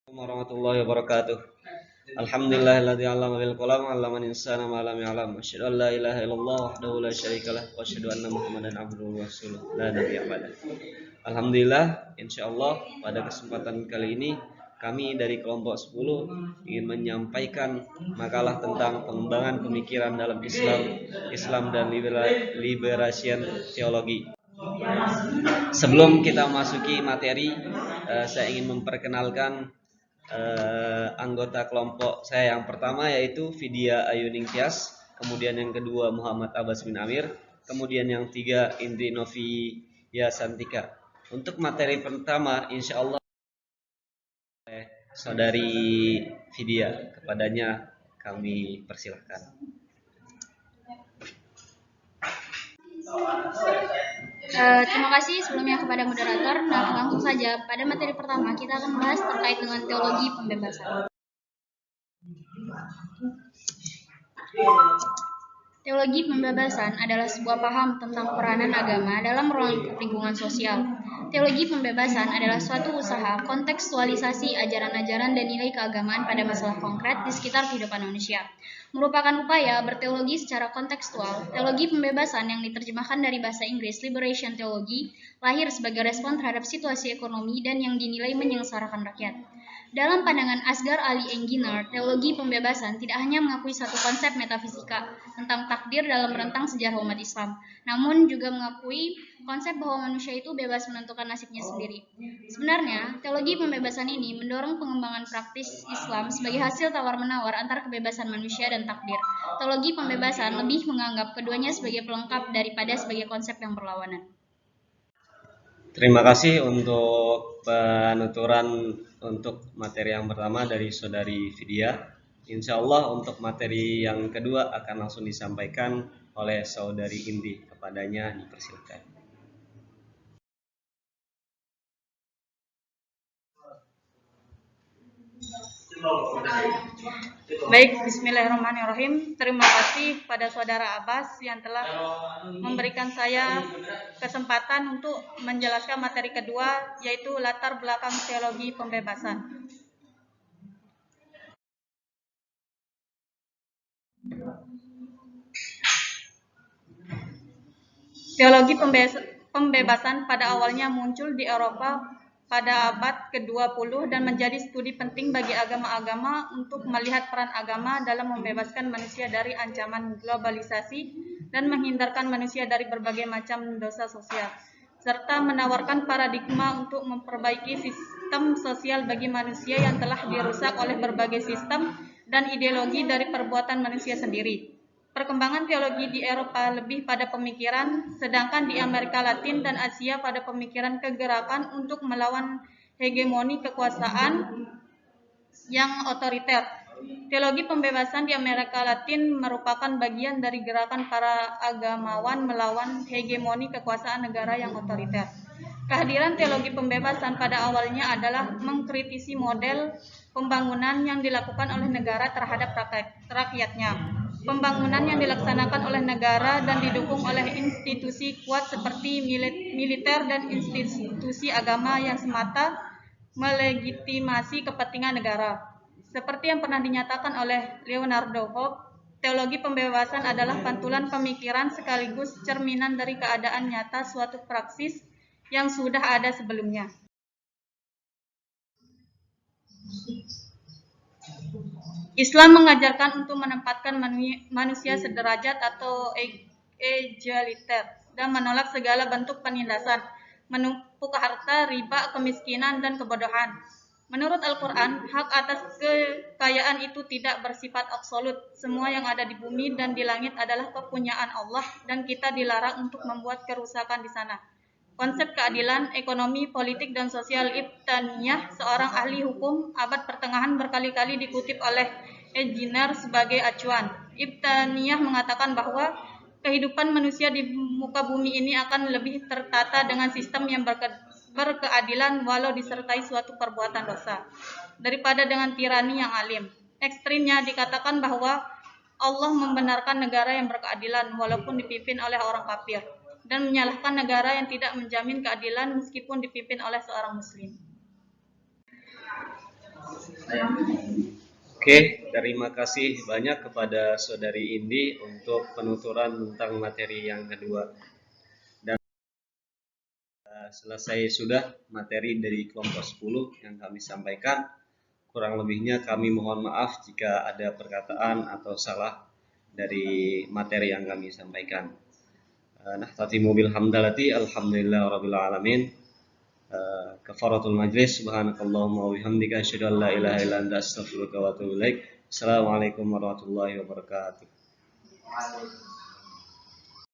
Warahmatullahi wabarakatuh. Alhamdulillahilladzi 'allama bil qalam 'allamal insana ma lam ya'lam. Asyhadu an la ilaha illallah wahdahu la syarikalah wa asyhadu anna Muhammadan abduhu wa rasuluh la nabiyya ba'da. Alhamdulillah, insyaallah pada kesempatan kali ini kami dari kelompok 10 ingin menyampaikan makalah tentang pengembangan pemikiran dalam Islam dan liberation teologi. Sebelum kita masuki materi, saya ingin memperkenalkan anggota kelompok saya yang pertama yaitu Vidya Ayuning Tias, kemudian yang kedua Muhammad Abbas bin Amir, kemudian yang tiga Indri Novia Santika. Untuk materi pertama insya Allah saudari Vidya, kepadanya kami persilahkan. Terima kasih sebelumnya kepada moderator. Nah, langsung saja pada materi pertama kita akan membahas terkait dengan teologi pembebasan. Teologi pembebasan adalah sebuah paham tentang peranan agama dalam ruang lingkungan sosial. Teologi pembebasan adalah suatu usaha kontekstualisasi ajaran-ajaran dan nilai keagamaan pada masalah konkret di sekitar kehidupan manusia. Merupakan upaya berteologi secara kontekstual. Teologi pembebasan yang diterjemahkan dari bahasa Inggris liberation theology lahir sebagai respon terhadap situasi ekonomi dan yang dinilai menyengsarakan rakyat. Dalam pandangan Asghar Ali Engineer, teologi pembebasan tidak hanya mengakui satu konsep metafisika tentang takdir dalam rentang sejarah umat Islam, namun juga mengakui konsep bahwa manusia itu bebas menentukan nasibnya sendiri. Sebenarnya, teologi pembebasan ini mendorong pengembangan praktis Islam sebagai hasil tawar-menawar antara kebebasan manusia dan takdir. Teologi pembebasan lebih menganggap keduanya sebagai pelengkap daripada sebagai konsep yang berlawanan. Terima kasih untuk penuturan untuk materi yang pertama dari saudari Vidya. Insya Allah untuk materi yang kedua akan langsung disampaikan oleh saudari Indi. Kepadanya dipersilakan. Baik, bismillahirrahmanirrahim. Terima kasih pada saudara Abbas yang telah memberikan saya kesempatan untuk menjelaskan materi kedua, yaitu latar belakang teologi pembebasan. Teologi pembebasan pada awalnya muncul di Eropa pada abad ke-20 dan menjadi studi penting bagi agama-agama untuk melihat peran agama dalam membebaskan manusia dari ancaman globalisasi dan menghindarkan manusia dari berbagai macam dosa sosial, serta menawarkan paradigma untuk memperbaiki sistem sosial bagi manusia yang telah dirusak oleh berbagai sistem dan ideologi dari perbuatan manusia sendiri. Perkembangan teologi di Eropa lebih pada pemikiran, sedangkan di Amerika Latin dan Asia pada pemikiran kegerakan untuk melawan hegemoni kekuasaan yang otoriter. Teologi pembebasan di Amerika Latin merupakan bagian dari gerakan para agamawan melawan hegemoni kekuasaan negara yang otoriter. Kehadiran teologi pembebasan pada awalnya adalah mengkritisi model pembangunan yang dilakukan oleh negara terhadap rakyatnya. Pembangunan yang dilaksanakan oleh negara dan didukung oleh institusi kuat seperti militer dan institusi agama yang semata melegitimasi kepentingan negara. Seperti yang pernah dinyatakan oleh Leonardo Hobbes, teologi pembebasan adalah pantulan pemikiran sekaligus cerminan dari keadaan nyata suatu praksis yang sudah ada sebelumnya. Islam mengajarkan untuk menempatkan manusia sederajat atau egaliter dan menolak segala bentuk penindasan, menumpuk harta, riba, kemiskinan, dan kebodohan. Menurut Al-Quran, hak atas kekayaan itu tidak bersifat absolut. Semua yang ada di bumi dan di langit adalah kepunyaan Allah dan kita dilarang untuk membuat kerusakan di sana. Konsep keadilan, ekonomi, politik, dan sosial Ibn seorang ahli hukum abad pertengahan berkali-kali dikutip oleh Engineer sebagai acuan. Ibn mengatakan bahwa kehidupan manusia di muka bumi ini akan lebih tertata dengan sistem yang berkeadilan walau disertai suatu perbuatan dosa, daripada dengan tirani yang alim. Ekstrimnya dikatakan bahwa Allah membenarkan negara yang berkeadilan walaupun dipimpin oleh orang kafir, dan menyalahkan negara yang tidak menjamin keadilan meskipun dipimpin oleh seorang muslim. Oke, terima kasih banyak kepada Saudari Indi untuk penuturan tentang materi yang kedua. Dan selesai sudah materi dari kelompok 10 yang kami sampaikan. Kurang lebihnya kami mohon maaf jika ada perkataan atau salah dari materi yang kami sampaikan. Nahtatimu bil hamdalati alhamdulillah rabbil alamin. Kafaratul majlis subhanakallahumma wa bihamdika asyhadu an la ilaha illa anta astaghfiruka wa atubu ilaik. Assalamualaikum warahmatullahi wabarakatuh.